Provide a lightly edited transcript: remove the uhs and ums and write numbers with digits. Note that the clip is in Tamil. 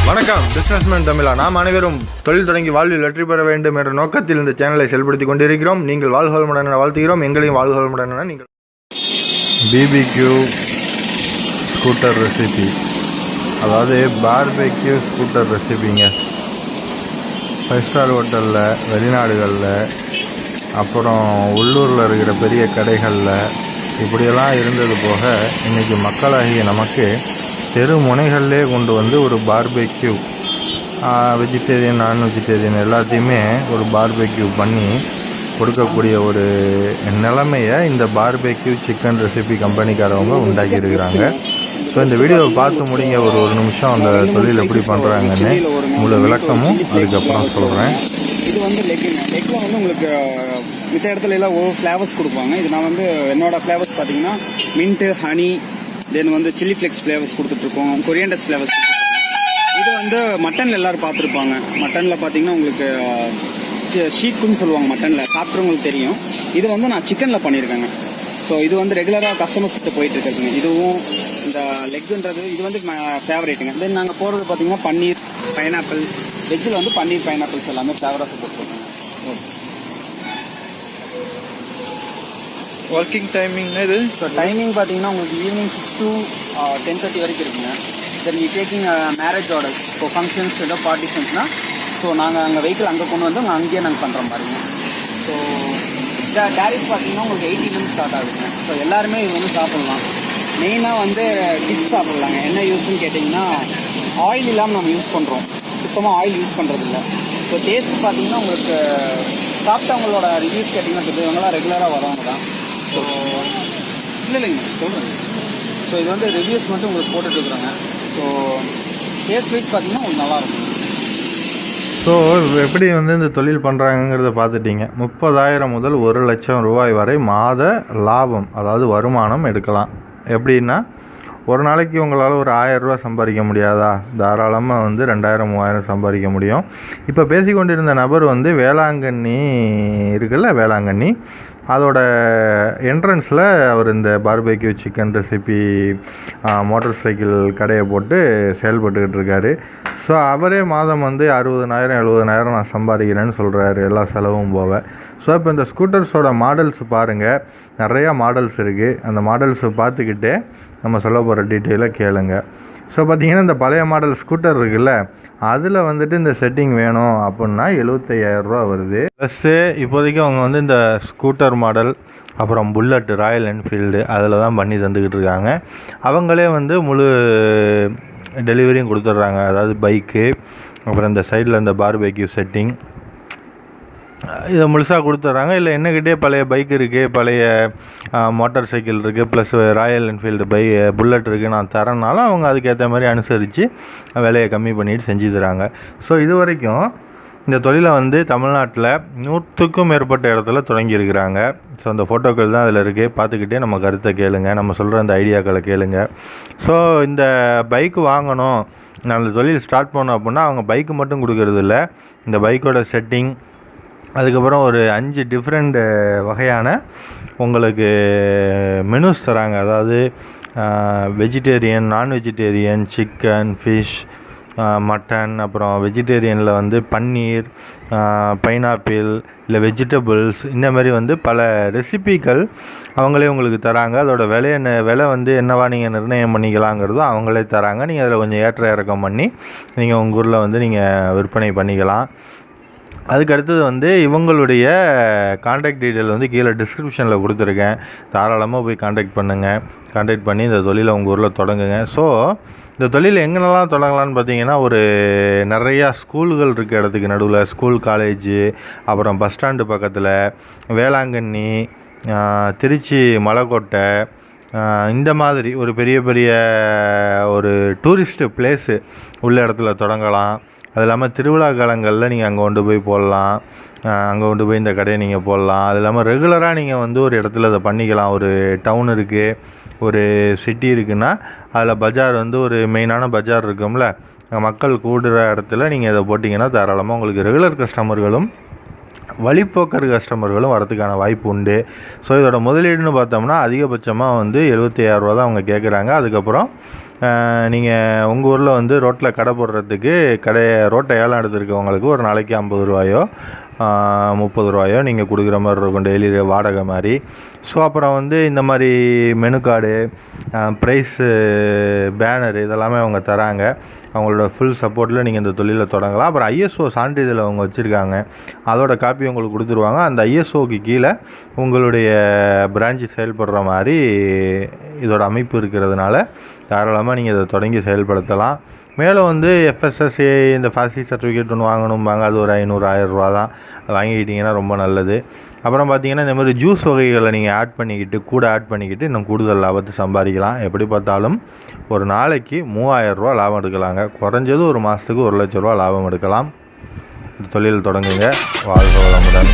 வணக்கம், பிசினஸ்மேன் தமிழா. நாம் அனைவரும் தொழில் தொடங்கி வாழ்வில் வெற்றி பெற வேண்டும் என்ற நோக்கத்தில் இந்த சேனலை செயல்படுத்திக் கொண்டிருக்கிறோம். நீங்கள் வாழ்வுகளுடன் என வாழ்த்துகிறோம். எங்களையும் வாழ்வுகளுடன் என நீங்கள் பிபிக்யூ ஸ்கூட்டர் ரெசிபி, அதாவது பார்பெக்யூ ஸ்கூட்டர் ரெசிபிங்க. 5 ஸ்டார் ஹோட்டலில், வெளிநாடுகளில், அப்புறம் உள்ளூரில் இருக்கிற பெரிய கடைகளில் இப்படியெல்லாம் இருந்தது போக இன்றைக்கி மக்களாகிய நமக்கு தெரு முனைகளிலே கொண்டு வந்து ஒரு பார்பெக்யூ, வெஜிடேரியன் நான் வெஜிடேரியன் எல்லாத்தையுமே ஒரு பார்பெக்யூ பண்ணி கொடுக்கக்கூடிய ஒரு நிலைமையை இந்த பார்பெக்யூ சிக்கன் ரெசிபி கம்பெனிக்காரவங்க உண்டாக்கி இருக்கிறாங்க. ஸோ இந்த வீடியோவை பார்த்து முடிங்க. ஒரு நிமிஷம் அந்த தொழில் எப்படி பண்ணுறாங்கன்னு உங்களை விளக்கமும் அதுக்கப்புறம் சொல்கிறேன். இது வந்து லெக்கில் வந்து உங்களுக்கு மித்த இடத்துல எல்லாம் ஒவ்வொரு ஃப்ளேவர்ஸ் கொடுப்பாங்க. இது நான் வந்து என்னோட ஃப்ளேவர்ஸ் பார்த்தீங்கன்னா மின்ட்டு, ஹனி, தென் வந்து சில்லி ஃப்ளேக்ஸ் ஃப்ளேவர்ஸ் கொடுத்துட்ருக்கோம், கொரியண்டர்ஸ் ஃப்ளேவர்ஸ். இது வந்து மட்டனில் எல்லோரும் பார்த்துருப்பாங்க. மட்டனில் பார்த்தீங்கன்னா உங்களுக்கு ஷீக்குன்னு சொல்லுவாங்க, மட்டனில் சாப்பிட்றவங்களுக்கு தெரியும். இது வந்து நான் சிக்கனில் பண்ணியிருக்கேங்க. ஸோ இது வந்து ரெகுலராக கஸ்டமர்ஸ் கிட்ட போயிட்டு இருக்குதுங்க. இதுவும் இந்த லெக்குன்றது இது வந்து ஃபேவரேட்டுங்க. தென் நாங்கள் போகிறது பார்த்தீங்கன்னா பன்னீர், பைனாப்பிள், வெஜ்ஜில் வந்து பன்னீர், பைனாப்பிள்ஸ் எல்லாமே ஃபேவராக போட்டுருக்கோங்க. ஒர்க்கிங் டைமிங் இது? ஸோ டைமிங் பார்த்தீங்கன்னா உங்களுக்கு ஈவினிங் 6 to 10:30 வரைக்கும் இருக்குங்க. Then we taking marriage orders. இப்போ ஃபங்க்ஷன்ஸ் ஏதோ பார்ட்டிஸ் இருந்துச்சுன்னா ஸோ நாங்கள் அங்கே வெஹிக்கிள் அங்கே கொண்டு வந்து அங்கேயே நாங்கள் பண்ணுற மாதிரிங்க. ஸோ இந்த டேரிஃப் பார்த்தீங்கன்னா உங்களுக்கு 80 ஸ்டார்ட் ஆகுதுங்க. ஸோ எல்லாருமே இது வந்து சாப்பிட்லாம். மெயினாக வந்து கிட்ஸ் சாப்பிட்லாங்க. என்ன யூஸ்ன்னு கேட்டிங்கன்னா ஆயில் இல்லாமல் நம்ம யூஸ் பண்ணுறோம், சுத்தமாக ஆயில் யூஸ் பண்ணுறதில்ல. ஸோ டேஸ்ட் பார்த்தீங்கன்னா உங்களுக்கு சாப்பிட்டவங்களோட ரிவ்யூஸ் கேட்டிங்கன்னா இவங்களாம் ரெகுலராக வரவங்க தான். ஸோ இல்லைங்க சொல்கிறேன். ஸோ இது வந்து ரிவ்யூஸ் மட்டும் உங்களுக்கு போட்டுட்ருக்குறாங்க. ஸோ டேஸ்ட் வைஸ் பார்த்தீங்கன்னா உங்களுக்கு நல்லாயிருக்கும். ஸோ எப்படி வந்து இந்த தொழில் பண்ணுறாங்கிறத பார்த்துட்டிங்க. 30,000 முதல் 1,00,000 ரூபாய் வரை மாத லாபம், அதாவது வருமானம் எடுக்கலாம். எப்படின்னா ஒரு நாளைக்கு உங்களால் ஒரு 1000 ரூபா சம்பாதிக்க முடியாதா? தாராளமாக வந்து 2000, 3000 சம்பாதிக்க முடியும். இப்போ பேசிக்கொண்டிருந்த நபர் வந்து வேளாங்கண்ணி இருக்குல்ல, வேளாங்கண்ணி அதோட என்ட்ரன்ஸில் அவர் இந்த barbecue chicken recipe motor cycle கடையை போட்டு செயல்பட்டுக்கிட்டு இருக்காரு. ஸோ அவரே மாதம் வந்து 60,000, 70,000 நான் சம்பாதிக்கிறேன்னு சொல்கிறாரு, எல்லா செலவும் போக. ஸோ இப்போ இந்த ஸ்கூட்டர்ஸோட மாடல்ஸ் பாருங்கள், நிறையா மாடல்ஸ் இருக்குது. அந்த மாடல்ஸை பார்த்துக்கிட்டே நம்ம சொல்ல போகிற டீட்டெயிலை கேளுங்க. ஸோ பார்த்திங்கன்னா இந்த பழைய மாடல் ஸ்கூட்டர் இருக்குல்ல, அதில் வந்துட்டு இந்த செட்டிங் வேணும் அப்படின்னா 75,000 ரூபா வருது. ப்ளஸ்ஸு இப்போதைக்கு அவங்க வந்து இந்த ஸ்கூட்டர் மாடல், அப்புறம் புல்லட், ராயல் என்ஃபீல்டு அதில் தான் பண்ணி தந்துக்கிட்டு இருக்காங்க. அவங்களே வந்து முழு டெலிவரியும் கொடுத்துட்றாங்க. அதாவது பைக்கு, அப்புறம் இந்த சைடில் இந்த பார்பெக்யூ செட்டிங் இதை முழுசாக கொடுத்துட்றாங்க. இல்லை என்னக்கிட்டே பழைய பைக் இருக்குது, பழைய மோட்டார் சைக்கிள் இருக்குது, ப்ளஸ் ராயல் என்ஃபீல்டு புல்லட் இருக்குது நான் தரனாலும் அவங்க அதுக்கேற்ற மாதிரி அனுசரித்து விலையை கம்மி பண்ணிட்டு செஞ்சு தராங்க. ஸோ இது வரைக்கும் இந்த தொழிலை வந்து தமிழ்நாட்டில் 100க்கும் மேற்பட்ட இடத்துல தொடங்கியிருக்கிறாங்க. ஸோ அந்த ஃபோட்டோக்கள் தான் அதில் இருக்குது. பார்த்துக்கிட்டே நம்ம கருத்தை கேளுங்க, நம்ம சொல்கிற அந்த ஐடியாக்களை கேளுங்க. ஸோ இந்த பைக்கு வாங்கணும், நான் அந்த தொழில் ஸ்டார்ட் பண்ணோம் அப்படின்னா அவங்க பைக்கு மட்டும் கொடுக்கறது இல்லை, இந்த பைக்கோட செட்டிங், அதுக்கப்புறம் ஒரு 5 டிஃப்ரெண்ட் வகையான உங்களுக்கு மெனுஸ் தராங்க. அதாவது வெஜிடேரியன், நான் வெஜிடேரியன், சிக்கன், ஃபிஷ், மட்டன், அப்புறம் வெஜிடேரியனில் வந்து பன்னீர், பைனாப்பிள், இல்லை வெஜிடபிள்ஸ், இந்த மாதிரி வந்து பல ரெசிபிகள் அவங்களே உங்களுக்கு தராங்க. அதோட விலை வந்து என்னவா நீங்கள் நிர்ணயம் பண்ணிக்கலாங்கிறதும் அவங்களே தராங்க. நீங்கள் அதில் கொஞ்சம் ஏற்ற இறக்கம் பண்ணி நீங்கள் உங்கள் ஊரில் வந்து நீங்கள் விற்பனை பண்ணிக்கலாம். அதுக்கு அடுத்தது வந்து இவங்களுடைய கான்டாக்ட் டீட்டெயில் வந்து கீழே டிஸ்கிரிப்ஷனில் கொடுத்துருக்கேன். தாராளமாக போய் கான்டாக்ட் பண்ணுங்கள். கான்டாக்ட் பண்ணி இந்த தொழிலை உங்கள் ஊரில் தொடங்குங்க. ஸோ இந்த தொழில் எங்கெல்லாம் தொடங்கலான்னு பார்த்தீங்கன்னா, ஒரு நிறையா ஸ்கூல்கள் இருக்க இடத்துக்கு நடுவில், ஸ்கூல், காலேஜு, அப்புறம் பஸ் ஸ்டாண்டு பக்கத்தில், வேளாங்கண்ணி, திருச்சி மலைக்கோட்டை, இந்த மாதிரி ஒரு பெரிய பெரிய ஒரு டூரிஸ்ட்டு பிளேஸு உள்ள இடத்துல தொடங்கலாம். அது இல்லாமல் திருவிழா காலங்களில் நீங்கள் அங்கே கொண்டு போய் போடலாம், அங்கே கொண்டு போய் இந்த கடையை நீங்கள் போடலாம். அது இல்லாமல் ரெகுலராக நீங்கள் வந்து ஒரு இடத்துல அதை பண்ணிக்கலாம். ஒரு டவுன் இருக்குது, ஒரு சிட்டி இருக்குன்னா அதில் பஜார் வந்து ஒரு மெயினான பஜார் இருக்கும்ல, மக்கள் கூடுற இடத்துல நீங்கள் இதை போட்டிங்கன்னா தாராளமாக உங்களுக்கு ரெகுலர் கஸ்டமர்களும் வழிப்போக்கர் கஸ்டமர்களும் வரதுக்கான வாய்ப்பு உண்டு. ஸோ இதோட முதலீடுன்னு பார்த்தோம்னா அதிகபட்சமாக வந்து 75,000 தான் அவங்க கேட்குறாங்க. அதுக்கப்புறம் நீங்கள் உங்கள் ஊரில் வந்து ரோட்டில் கடை போடுறதுக்கு ரோட்டை ஏலம் எடுத்துருக்கவங்களுக்கு ஒரு நாளைக்கு 50 ரூபாயோ 30 ரூபாயோ நீங்கள் கொடுக்குற மாதிரி இருக்கும், டெய்லி வாடகை மாதிரி. ஸோ அப்புறம் வந்து இந்த மாதிரி மெனு கார்டு, ப்ரைஸு, பேனர் இதெல்லாமே அவங்க தராங்க. அவங்களோட ஃபுல் சப்போர்ட்டில் நீங்கள் இந்த தொழிலை தொடங்கலாம். அப்புறம் ISO சான்றிதழ் அவங்க வச்சுருக்காங்க, அதோட காப்பி உங்களுக்கு கொடுத்துருவாங்க. அந்த ISOக்கு கீழே உங்களுடைய பிரான்ச்சு செயல்படுற மாதிரி இதோட அமைப்பு இருக்கிறதுனால தாராளமாக நீங்கள் இதை தொடங்கி செயல்படுத்தலாம். மேலும் வந்து FSSAI இந்த ஃபாஸ்டி சர்டிஃபிகேட் ஒன்று வாங்கணும்பாங்க, அது ஒரு 500-1000 ரூபா தான். வாங்கிக்கிட்டிங்கன்னா ரொம்ப நல்லது. அப்புறம் பார்த்தீங்கன்னா இந்த மாதிரி ஜூஸ் வகைகளை நீங்கள் ஆட் பண்ணிக்கிட்டு இன்னும் கூடுதல் லாபத்தை சம்பாதிக்கலாம். எப்படி பார்த்தாலும் ஒரு நாளைக்கு 3000 ரூபா லாபம் எடுக்கலாங்க. குறைஞ்சது ஒரு மாதத்துக்கு 1 லட்ச ரூபா லாபம் எடுக்கலாம். இந்த தொழில் தொடங்குங்க. வாழ்க வளமுடன்.